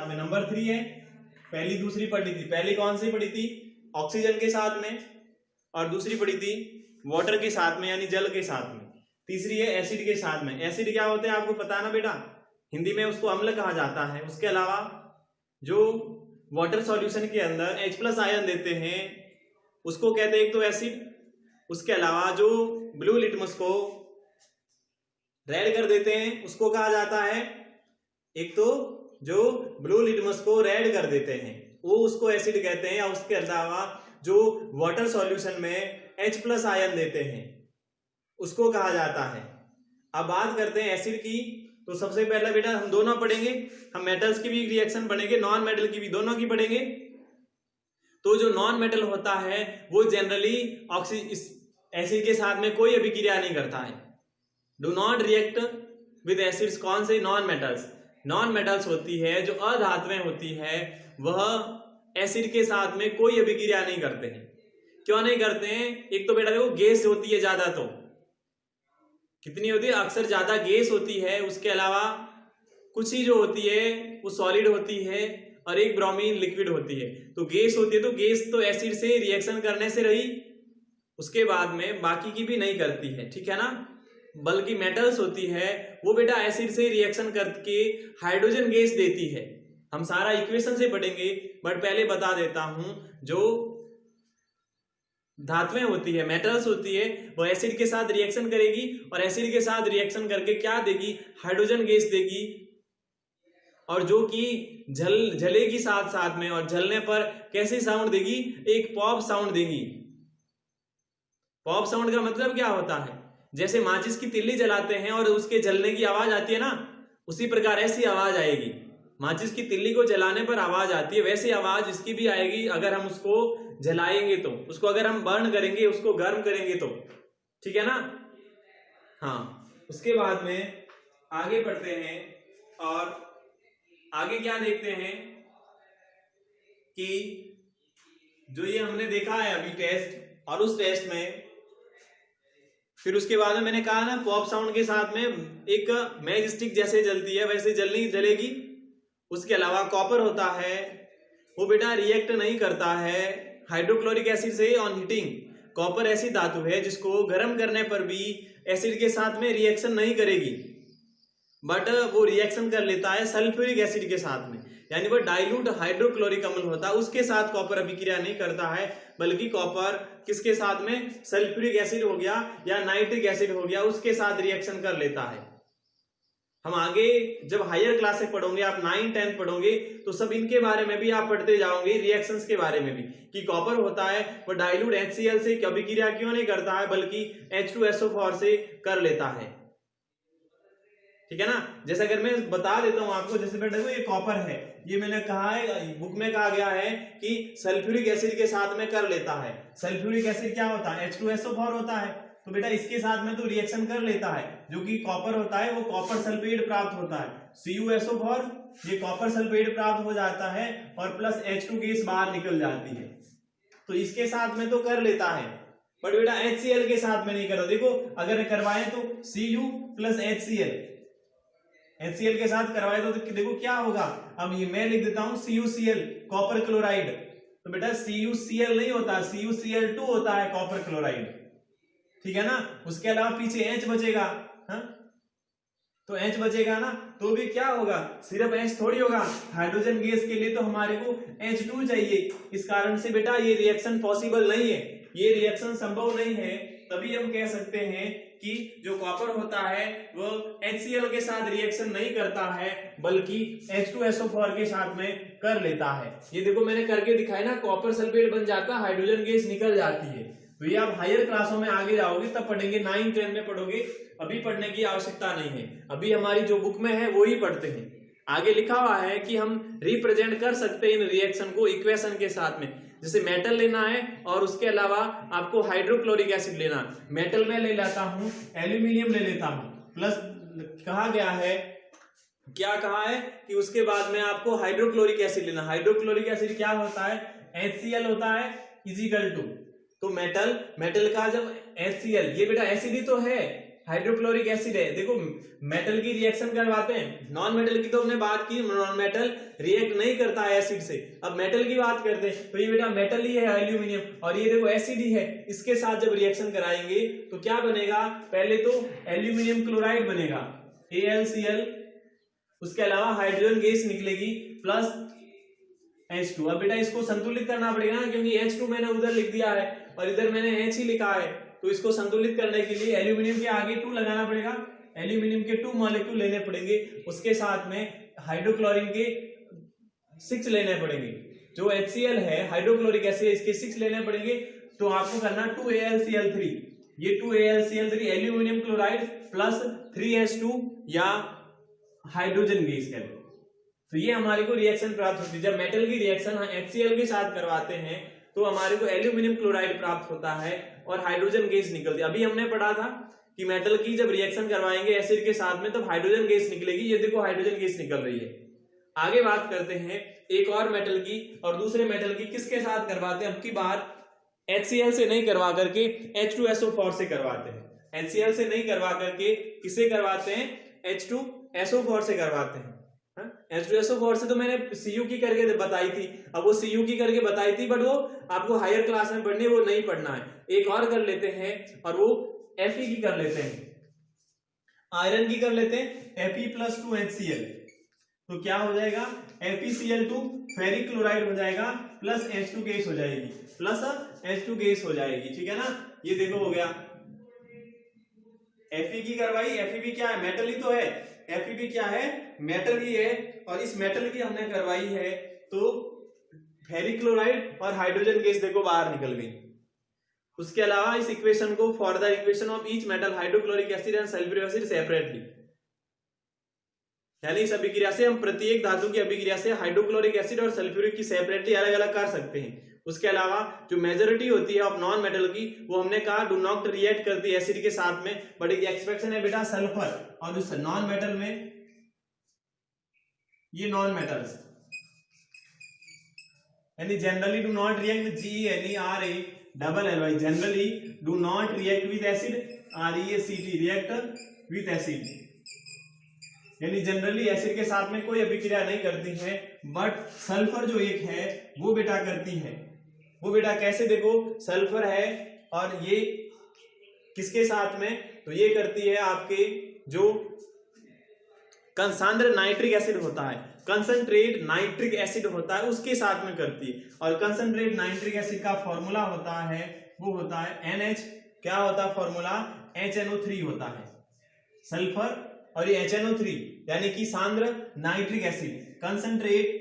साथ में। नंबर 3 है, पहली दूसरी पढ़ी थी, पहली कौन सी पढ़ी थी, ऑक्सीजन के साथ में, और दूसरी पढ़ी थी वाटर के साथ में यानी जल के साथ में। तीसरी है एसिड के साथ में। एसिड क्या होते हैं आपको पता है ना बेटा, हिंदी में उसको अम्ल कहा जाता है। उसके अलावा जो वाटर सॉल्यूशन के अंदर H+ आयन देते हैं उसको कहते हैं एक तो एसिड, उसके अलावा जो ब्लू लिटमस को रेड कर देते हैं उसको कहा जाता है, एक तो जो ब्लू लिटमस को रेड कर देते हैं वो उसको एसिड कहते हैं, या उसके अलावा जो वाटर सॉल्यूशन में H+ आयन देते हैं उसको कहा जाता है। अब बात करते हैं एसिड की, तो सबसे पहला बेटा हम दोनों पढ़ेंगे, हम मेटल्स की भी रिएक्शन पढ़ेंगे, नॉन मेटल की भी, दोनों की पढ़ेंगे। तो जो नॉन मेटल होता है वो जनरली एसिड के साथ में कोई अभिक्रिया नहीं करता है। Do not react with acids, कौन से, नॉन मेटल्स। नॉन मेटल्स होती है जो अधातुएं होती है वह एसिड के साथ में कोई अभिक्रिया नहीं करते हैं। क्यों नहीं करते हैं, एक तो बेटा देखो गैस होती है ज्यादा, तो कितनी होती है, अक्सर ज्यादा गैस होती है, उसके अलावा कुछ ही जो होती है वो सॉलिड होती है और एक ब्रोमीन लिक्विड होती है। तो गैस होती है, तो गैस तो एसिड से रिएक्शन करने से रही, उसके बाद में बाकी की भी नहीं करती है, ठीक है ना। बल्कि मेटल्स होती है वो बेटा एसिड से रिएक्शन करके हाइड्रोजन गैस देती है। हम सारा इक्वेशन से पढ़ेंगे, बट पहले बता देता हूं, जो धातुएं होती है, मेटल्स होती है, वो एसिड के साथ रिएक्शन करेगी और एसिड के साथ रिएक्शन करके क्या देगी, हाइड्रोजन गैस देगी, और जो कि जलेगी साथ साथ में, और जलने पर कैसे साउंड देगी, एक पॉप साउंड देगी। पॉप साउंड का मतलब क्या होता है, जैसे माचिस की तिल्ली जलाते हैं और उसके जलने की आवाज आती है ना, उसी प्रकार ऐसी आवाज आएगी। माचिस की तिल्ली को जलाने पर आवाज आती है, वैसी आवाज इसकी भी आएगी अगर हम उसको जलाएंगे तो, उसको अगर हम बर्न करेंगे, उसको गर्म करेंगे तो, ठीक है ना। हाँ, उसके बाद में आगे बढ़ते हैं और आगे क्या देखते हैं कि जो ये हमने देखा है अभी टेस्ट, और उस टेस्ट में फिर उसके बाद में मैंने कहा ना पॉप साउंड के साथ में एक मैच स्टिक जैसे जलती है वैसे जलेगी। उसके अलावा कॉपर होता है वो बेटा रिएक्ट नहीं करता है हाइड्रोक्लोरिक एसिड से ऑन हीटिंग। कॉपर ऐसी धातु है जिसको गर्म करने पर भी एसिड के साथ में रिएक्शन नहीं करेगी, बट वो रिएक्शन कर लेता है सल्फ्यूरिक एसिड के साथ में, यानी वो डाइल्यूट हाइड्रोक्लोरिक अम्ल होता है उसके साथ कॉपर अभिक्रिया नहीं करता है, बल्कि कॉपर किसके साथ में, सल्फ्यूरिक एसिड हो गया या नाइट्रिक एसिड हो गया, उसके साथ रिएक्शन कर लेता है। हम आगे जब हायर क्लास से पढ़ोगे, आप 9, 10 पढ़ोगे तो सब इनके बारे में भी आप पढ़ते जाओगे, रिएक्शंस के बारे में भी, कि कॉपर होता है वो डाइल्यूट HCl से अभिक्रिया क्यों नहीं करता है बल्कि H2SO4 से कर लेता है, ठीक है ना। जैसे अगर मैं बता देता हूं आपको, जैसे बेटा देखो ये कॉपर है, ये मैंने कहा है, बुक में कहा गया है कि सल्फ्यूरिक एसिड के साथ में कर लेता है। सल्फ्यूरिक एसिड क्या होता है, H2SO4 होता है, तो बेटा इसके साथ में तो रिएक्शन कर लेता है, जो कि कॉपर होता है वो कॉपर सल्फेट प्राप्त होता है, CuSO4, ये कॉपर सल्फेट प्राप्त हो जाता है और प्लस H2 गैस बाहर निकल जाती है, तो इसके साथ में तो कर लेता है, बट बेटा HCl के साथ में नहीं करता। देखो अगर करवाए तो Cu प्लस HCl के साथ करवाए तो देखो क्या होगा, अब ये मैं लिख देता हूं CuCl कॉपर क्लोराइड, तो बेटा CuCl नहीं होता, CuCl2 होता है कॉपर क्लोराइड, ठीक है ना। उसके अलावा पीछे H बचेगा, हा? तो H बचेगा ना, तो भी क्या होगा, सिर्फ H थोड़ी होगा, हाइड्रोजन गैस के लिए तो हमारे को H2 चाहिए। इस कारण से बेटा ये रिएक्शन पॉसिबल नहीं है, ये रिएक्शन संभव नहीं है। तभी हम कह सकते हैं कि जो कॉपर होता है वो HCl के साथ रिएक्शन नहीं करता है बल्कि H2SO4 के साथ में कर लेता है। ये देखो मैंने करके दिखाया ना, कॉपर सल्फेट बन जाता है, हाइड्रोजन गैस निकल जाती है। तो ये आप हायर क्लासों में आगे जाओगे तब पढ़ेंगे, 9, 10 में पढ़ोगे, अभी पढ़ने की आवश्यकता नहीं है, अभी हमारी जो बुक में है वो ही पढ़ते हैं। आगे लिखा हुआ है कि हम रिप्रेजेंट कर सकते हैं इन रिएक्शन को इक्वेशन के साथ में, जैसे मेटल लेना है और उसके अलावा आपको हाइड्रोक्लोरिक एसिड लेना। मेटल में ले लेता हूं, एल्यूमिनियम ले लेता हूं, प्लस कहा गया है, क्या कहा है कि उसके बाद में आपको हाइड्रोक्लोरिक एसिड लेना। हाइड्रोक्लोरिक एसिड क्या होता है, HCl होता है इजिकल टू, तो मेटल का जब HCl, ये बेटा एसिड ही तो है, हाइड्रोक्लोरिक एसिड है। देखो मेटल की रिएक्शन करवाते हैं, नॉन मेटल की तो हमने बात की, नॉन मेटल रिएक्ट नहीं करता है एसिड से। अब मेटल की बात करते हैं तो ये बेटा मेटल ही है एल्यूमिनियम, और ये देखो एसिड ही है। इसके साथ जब रिएक्शन कराएंगे तो क्या बनेगा, पहले तो एल्यूमिनियम क्लोराइड बनेगा AlCl, उसके अलावा हाइड्रोजन गैस निकलेगी प्लस H2। अब बेटा इसको संतुलित करना पड़ेगा ना, क्योंकि H2 मैंने उधर लिख दिया है और इधर मैंने H ही लिखा है, तो इसको संतुलित करने के लिए एल्यूमिनियम के आगे 2 लगाना पड़ेगा, एल्यूमिनियम के 2 मॉलिक्यूल लेने पड़ेंगे, उसके साथ में हाइड्रोक्लोरिन के 6 लेने पड़ेंगे। जो HCl है हाइड्रोक्लोरिक एसिड, इसके 6 लेने पड़ेंगे। तो आपको करना 2AlCl3, ये 2AlCl3 aluminium chloride plus 3H2 या हाइड्रोजन गैस है। तो ये हमारे को रिएक्शन प्राप्त होती है। जब मेटल की रिएक्शन HCl के साथ करवाते हैं तो हमारे को एल्यूमिनियम क्लोराइड प्राप्त होता है और हाइड्रोजन गैस निकलती है। अभी हमने पढ़ा था कि मेटल की जब रिएक्शन करवाएंगे एसिड के साथ में तब हाइड्रोजन गैस निकलेगी। ये देखो हाइड्रोजन गैस निकल रही है। आगे बात करते हैं एक और मेटल की, और दूसरे मेटल की किसके साथ करवाते हैं, अब की बार HCl से नहीं करवा करके H2SO4 से करवाते हैं। HCl से नहीं करवा करके किसे करवाते हैं, H2SO4 से करवाते हैं। H2SO4 से तो मैंने Cu की करके बताई थी, अब वो Cu की करके बताई थी, बट वो आपको हायर क्लास में पढ़नी है, वो नहीं पढ़ना है। एक और कर लेते हैं और वो Fe की कर लेते हैं, आयरन की कर लेते हैं, Fe+2HCl। तो क्या हो जाएगा, FeCl2 फेरिक क्लोराइड हो जाएगा प्लस H2 गैस हो जाएगी, प्लस H2 गैस हो जाएगी, ठीक है ना। ये देखो हो गया, Fe की करवाई, Fe भी क्या है, मेटल ही तो है, Fe भी क्या है, मेटल ही है, और इस मेटल की हमने करवाई है तो फेरिक क्लोराइड और हाइड्रोजन गैस देखो बाहर निकल गई। उसके अलावा इस इक्वेशन को for the equation of each metal hydrochloric acid and sulphuric acid separately, यानी इस अभिक्रिया से हम प्रत्येक धातु की अभिक्रिया से हाइड्रोक्लोरिक एसिड और सल्फ्यूरिक की सेपरेटली अलग अलग कर सकते हैं। उसके अलावा जो मेजोरिटी होती है ऑफ नॉन मेटल की, वो हमने कहा डू नॉट रिएक्ट करती है एसिड के साथ में, बट एक एक्सपेक्शन है बेटा सल्फर, और उस नॉन मेटल में ये नॉन मेटल्स यानी generally do not react with GeNeRaLL, generally do not react with acid ReACt, react with acid, यानी जनरली एसिड के साथ में कोई अभिक्रिया नहीं करती है, बट सल्फर जो एक है वो बेटा करती है। वो बेटा कैसे, देखो सल्फर है और ये किसके साथ में, तो ये करती है आपके जो कंसांद्र नाइट्रिक एसिड होता है, कंसंट्रेट नाइट्रिक एसिड होता है, उसके साथ में करती है। और कंसंट्रेट नाइट्रिक एसिड का फॉर्मूला होता है, वो होता है NH, क्या होता है फॉर्मूला, HNO3 होता है। सल्फर और ये HNO3 यानी कि सांद्र nitric acid, concentrate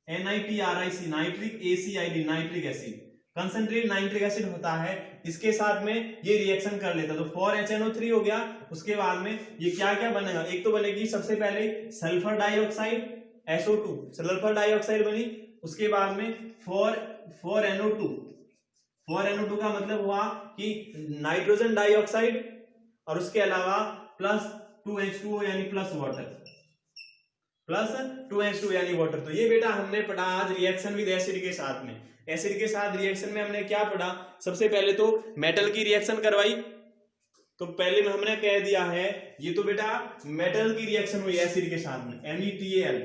NiTRiC nitric ACID nitric acid, concentrate nitric acid होता है, इसके साथ में ये रिएक्शन कर लेता है। तो 4HNO3 हो गया। उसके बाद में ये क्या क्या बनेगा, एक तो बनेगी सबसे पहले sulphur dioxide SO2, sulphur dioxide बनी। उसके बाद में 4NO2, 4NO2 का मतलब हुआ कि नाइट्रोजन डाइऑक्साइड, और उसके अलावा प्लस 2H2O यानी प्लस वाटर, प्लस 2H2 यानी वाटर। तो ये बेटा हमने पढ़ा आज रिएक्शन विद एसिड के साथ में। एसिड के साथ रिएक्शन में हमने क्या पढ़ा, सबसे पहले तो मेटल की रिएक्शन करवाई, तो पहले में हमने कह दिया है ये तो बेटा मेटल की रिएक्शन हुई एसिड के साथ में, METAL,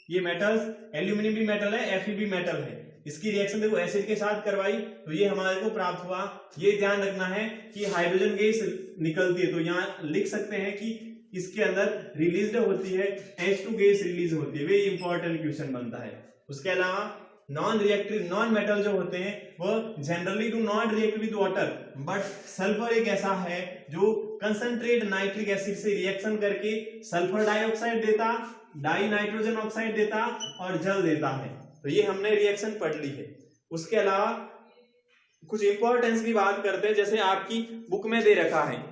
ये मेटल्स, एल्यूमिनियम भी मेटल है, Fe भी मेटल है, इसकी रिएक्शन देखो एसिड के साथ करवाई तो ये हमारे को प्राप्त हुआ। ये ध्यान रखना है कि हाइड्रोजन गैस निकलती है, तो यहाँ लिख सकते हैं कि इसके अंदर रिलीज होती है, H2 गैस रिलीज होती है, वे इंपॉर्टेंट क्वेश्चन बनता है। उसके अलावा नॉन रिएक्टिव नॉन मेटल जो होते हैं वो generally do not react with water, but sulphur एक ऐसा है जो कंसंट्रेट नाइट्रिक एसिड से रिएक्शन करके सल्फर डाइऑक्साइड देता, डाई नाइट्रोजन ऑक्साइड देता और जल देता है। तो ये हमने रिएक्शन पढ़ ली है। उसके अलावा कुछ इंपॉर्टेंस की बात करते हैं, जैसे आपकी बुक में दे रखा है,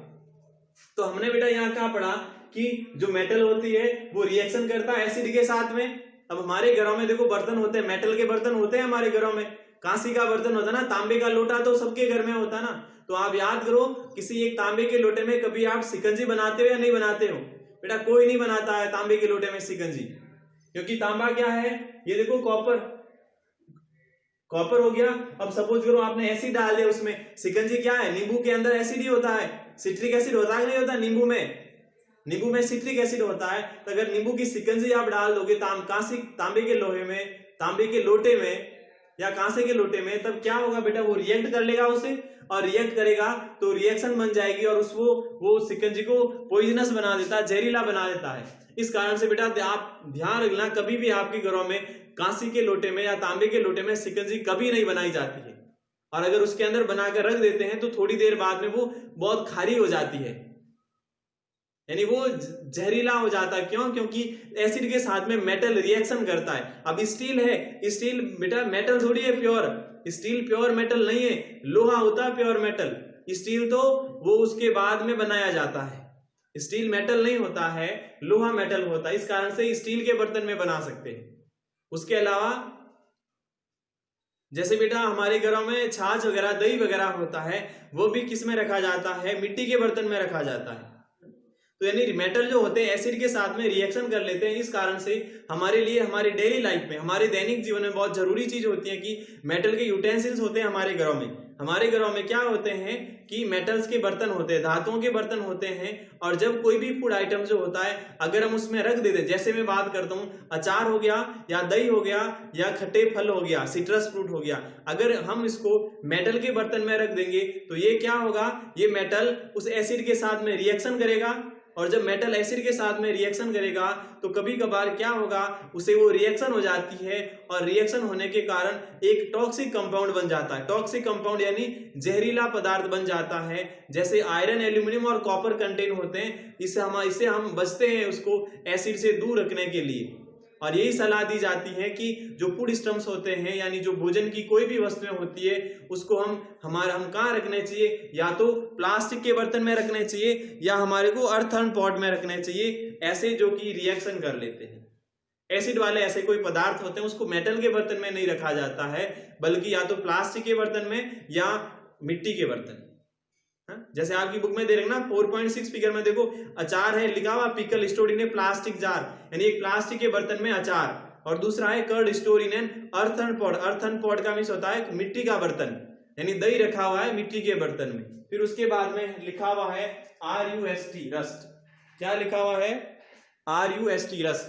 तो हमने बेटा यहाँ क्या पढ़ा कि जो मेटल होती है वो रिएक्शन करता है एसिड के साथ में। अब हमारे घरों में देखो बर्तन होते हैं, मेटल के बर्तन होते हैं हमारे घरों में, कांसी का बर्तन होता है ना, तांबे का लोटा तो सबके घर में होता है ना। तो आप याद करो किसी एक तांबे के लोटे में कभी आप शिकंजी बनाते हो या नहीं बनाते हो? बेटा कोई नहीं बनाता है तांबे के लोटे में शिकंजी, क्योंकि तांबा क्या है, ये देखो कॉपर, कॉपर हो गया। अब सपोज करो आपने एसिड डाल दिया उसमें, शिकंजी क्या है, नींबू के अंदर एसिड ही होता है, सिट्रिक एसिड होता है कि नहीं होता नींबू में सिट्रिक एसिड होता है। तो अगर नींबू की शिकंजी आप डाल दोगे तांबे के लोहे में, तांबे के लोटे में या कांसे के लोटे में, तब क्या होगा बेटा, वो रिएक्ट कर लेगा उसे, और रिएक्ट करेगा तो रिएक्शन बन जाएगी और उसको वो शिकंजी को पॉइजनस बना देता है, जहरीला बना देता है। इस कारण से बेटा आप ध्यान रखना, कभी भी आपके घरों में कांसी के लोटे में या तांबे के लोटे में शिकंजी कभी नहीं बनाई जाती है, और अगर उसके अंदर बनाकर रख देते हैं तो थोड़ी देर बाद में वो बहुत खारी हो जाती है, यानी वो जहरीला हो जाता है। क्यों? क्योंकि एसिड के साथ में मेटल रिएक्शन करता है। अब स्टील है, स्टील बेटा मेटल थोड़ी है प्योर, स्टील प्योर मेटल नहीं है, लोहा होता है प्योर मेटल। स्टील तो वो उसके बाद में बनाया जाता है, स्टील मेटल नहीं होता है, लोहा मेटल होता है। इस कारण से स्टील के बर्तन में बना सकते हैं। उसके अलावा जैसे बेटा हमारे घरों में छाछ वगैरह, दही वगैरह होता है, वो भी किस में रखा जाता है, मिट्टी के बर्तन में रखा जाता है। तो यानी मेटल जो होते हैं एसिड के साथ में रिएक्शन कर लेते हैं। इस कारण से हमारे लिए हमारे डेली लाइफ में, हमारे दैनिक जीवन में बहुत जरूरी चीज होती है कि मेटल के यूटेंसिल्स होते हैं हमारे घरों में। हमारे घरों में क्या होते हैं कि मेटल्स के बर्तन होते हैं, धातुओं के बर्तन होते हैं। और जब कोई भी फूड आइटम जो होता है अगर हम उसमें रख देते, जैसे मैं बात करता हूँ अचार हो गया या दही हो गया या खट्टे फल हो गया, सिट्रस फ्रूट हो गया, अगर हम इसको मेटल के बर्तन में रख देंगे तो ये क्या होगा, ये मेटल उस एसिड के साथ में रिएक्शन करेगा। और जब मेटल एसिड के साथ में रिएक्शन करेगा तो कभी कभार क्या होगा, उसे वो रिएक्शन हो जाती है और रिएक्शन होने के कारण एक टॉक्सिक कंपाउंड बन जाता है। टॉक्सिक कंपाउंड यानी जहरीला पदार्थ बन जाता है, जैसे आयरन, एल्यूमिनियम और कॉपर कंटेन होते हैं। इससे हम बचते हैं उसको एसिड से दूर रखने के लिए। और यही सलाह दी जाती है कि जो फूड स्टम्प्स होते हैं, यानी जो भोजन की कोई भी वस्तुएं होती है, उसको हम कहाँ रखने चाहिए, या तो प्लास्टिक के बर्तन में रखने चाहिए या हमारे को अर्थन पॉट में रखने चाहिए, ऐसे जो कि रिएक्शन कर लेते हैं। एसिड वाले ऐसे कोई पदार्थ होते हैं उसको मेटल के बर्तन में नहीं रखा जाता है, बल्कि या तो प्लास्टिक के बर्तन में या मिट्टी के बर्तन। जैसे आपकी बुक में दे रहे ना 4.6 फिगर में देखो, अचार है लिखा हुआ, pickle stored in A plastic jar, यानी एक प्लास्टिक के बर्तन में अचार। और दूसरा है curd store in an earthen pot. Earthen pot का मीन्स होता है मिट्टी का बर्तन, यानी दही रखा हुआ है मिट्टी के बर्तन में। फिर उसके बाद में लिखा हुआ है RUST, रस्ट। क्या लिखा हुआ है? RUST, rust.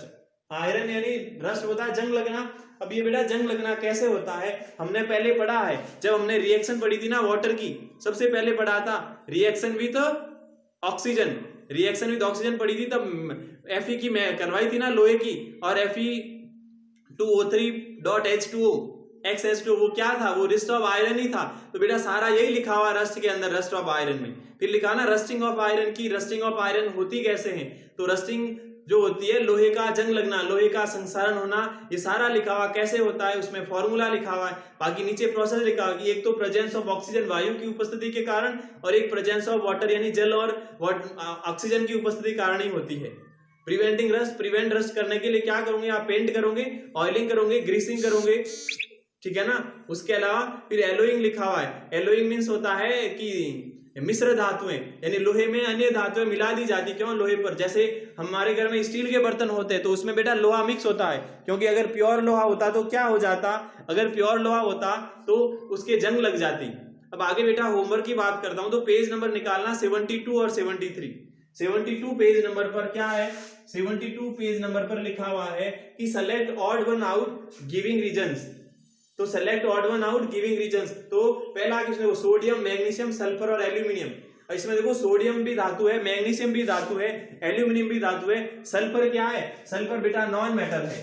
आयरन यानी रस्ट होता है जंग लगना। अब ये बेटा जंग लगना कैसे होता है, हमने पहले पढ़ा है, जब हमने रिएक्शन पढ़ी थी ना वाटर की, सबसे पहले पढ़ा था reaction with oxygen, reaction with oxygen पढ़ी थी, तब Fe की मैं करवाई थी ना लोहे की, और Fe2O3.H2O XH2O, वो क्या था, वो रस्ट ऑफ आयरन ही था। तो बेटा सारा यही लिखा हुआ रस्ट के अंदर, रस्ट ऑफ आयरन में। फिर लिखा ना रस्टिंग ऑफ आयरन की, रस्टिंग ऑफ आयरन होती कैसे है, तो रस्टिंग जो होती है लोहे का जंग लगना, लोहे का संसारण होना, ये सारा लिखा हुआ कैसे होता है, उसमें फॉर्मूला लिखा हुआ है। बाकी नीचे प्रोसेस लिखा हुआ कि एक तो प्रेजेंस ऑफ ऑक्सीजन वायु की उपस्थिति के कारण, और एक प्रेजेंस ऑफ वाटर यानी जल और ऑक्सीजन की उपस्थिति कारण ही होती है। प्रिवेंटिंग रस्ट, प्रिवेंट रस्ट करने के लिए क्या करोगे आप, पेंट करोगे, ऑयलिंग करोगे, ग्रीसिंग करोगे, ठीक है ना। उसके अलावा फिर एलोइंग लिखा हुआ है। एलोइंग मीन्स होता है कि मिश्र धातुएं, यानी लोहे में अन्य धातुएं मिला दी जाती। क्यों? लोहे पर, जैसे हमारे घर में स्टील के बर्तन होते हैं तो उसमें बेटा लोहा मिक्स होता है, क्योंकि अगर प्योर लोहा होता तो क्या हो जाता, अगर प्योर लोहा होता तो उसके जंग लग जाती। अब आगे बेटा होमवर्क की बात करता हूं, तो पेज नंबर निकालना 72 और 73। 72 पेज नंबर पर क्या है, 72 पेज नंबर पर लिखा हुआ है कि select odd one out giving reasons. तो select odd one out giving reasons, तो पहला किसमें, सोडियम, मैग्नीशियम, सल्फर और एल्यूमिनियम। इसमें देखो सोडियम भी धातु है, मैग्नीशियम भी धातु है, एल्यूमिनियम भी धातु है। सल्फर क्या है, सल्फर बेटा नॉन मेटल है,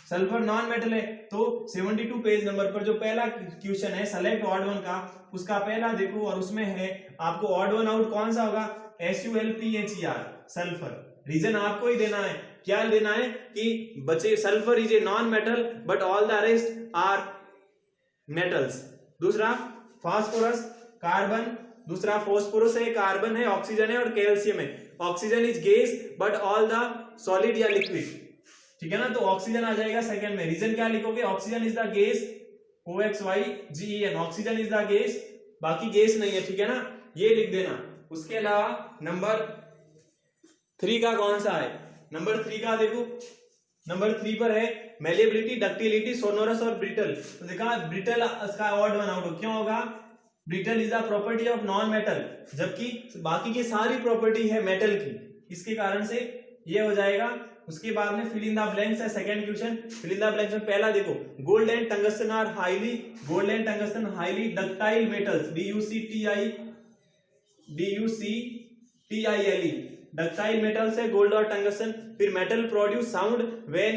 सल्फर नॉन मेटल है। तो 72 पेज नंबर पर जो पहला क्वेश्चन है सेलेक्ट ऑड वन का, उसका पहला देखो, और उसमें है आपको ऑड वन आउट कौन सा होगा, SULPHER, सल्फर। रीजन आपको ही देना है, क्या देना है कि बचे sulphur is a non metal but all the rest are metals. दूसरा फास्फोरस, कार्बन, दूसरा फास्फोरस है, कार्बन है, ऑक्सीजन है और कैल्शियम है। Oxygen is gas but all the solid या लिक्विड, ठीक है ना। तो ऑक्सीजन आ जाएगा सेकंड में। रीजन क्या लिखोगे, oxygen is the gas, OXYGEN, oxygen is the gas, बाकी गैस नहीं है, ठीक है ना, ये लिख देना। उसके अलावा नंबर 3 का कौन सा है, नंबर 3 का देखो, नंबर 3 पर है मेलिएबिलिटी, डक्टिलिटी, सोनोरस और ब्रिटल। तो देखा ब्रिटल इसका ऑड वन आउट क्यों होगा, brittle is the property of non metal, जबकि बाकी की सारी प्रॉपर्टी है मेटल की, इसके कारण से ये हो जाएगा। उसके बाद में फिल इन द ब्लैंक्स है second question. Fill in the blanks में पहला देखो, gold and tungsten are highly, gold and tungsten highly ductile metals, DucTile, ductile metals है गोल्ड और टंगस्टन। फिर metal produce sound when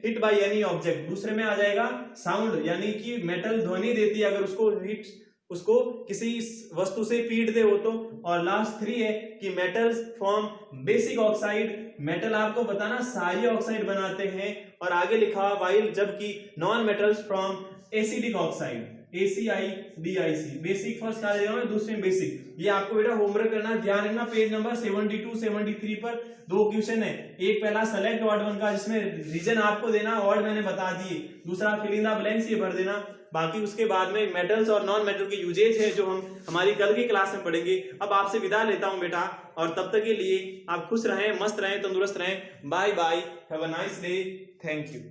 hit by any object, दूसरे में आ जाएगा साउंड, यानी कि मेटल ध्वनि देती है अगर उसको किसी वस्तु से पीटते हो तो। और लास्ट 3 है कि metals form basic oxide, metal आपको बताना सारी ऑक्साइड बनाते हैं। और आगे लिखा वाइल, जबकि non metals from acidic oxide, ACIDIC, basic first आ जाएगा, दूसरे में बेसिक। ये आपको बेटा होमवर्क करना, ध्यान रखना, पेज नंबर 72-73 पर 2 क्वेश्चन है। एक पहला सेलेक्ट ऑड 1 का, जिसमें रीजन आपको देना, ऑड मैंने बता दिए। दूसरा फिल इन द ब्लैंक्स, ये भर देना। बाकी उसके बाद में मेटल्स और नॉन मेटल के यूजेज है जो हम हमारी कल की क्लास में पढ़ेंगे। अब आपसे विदा लेता हूं बेटा, और तब तक के लिए आप खुश रहें, मस्त रहें, तंदुरुस्त रहें। Bye bye, have a nice day, thank you.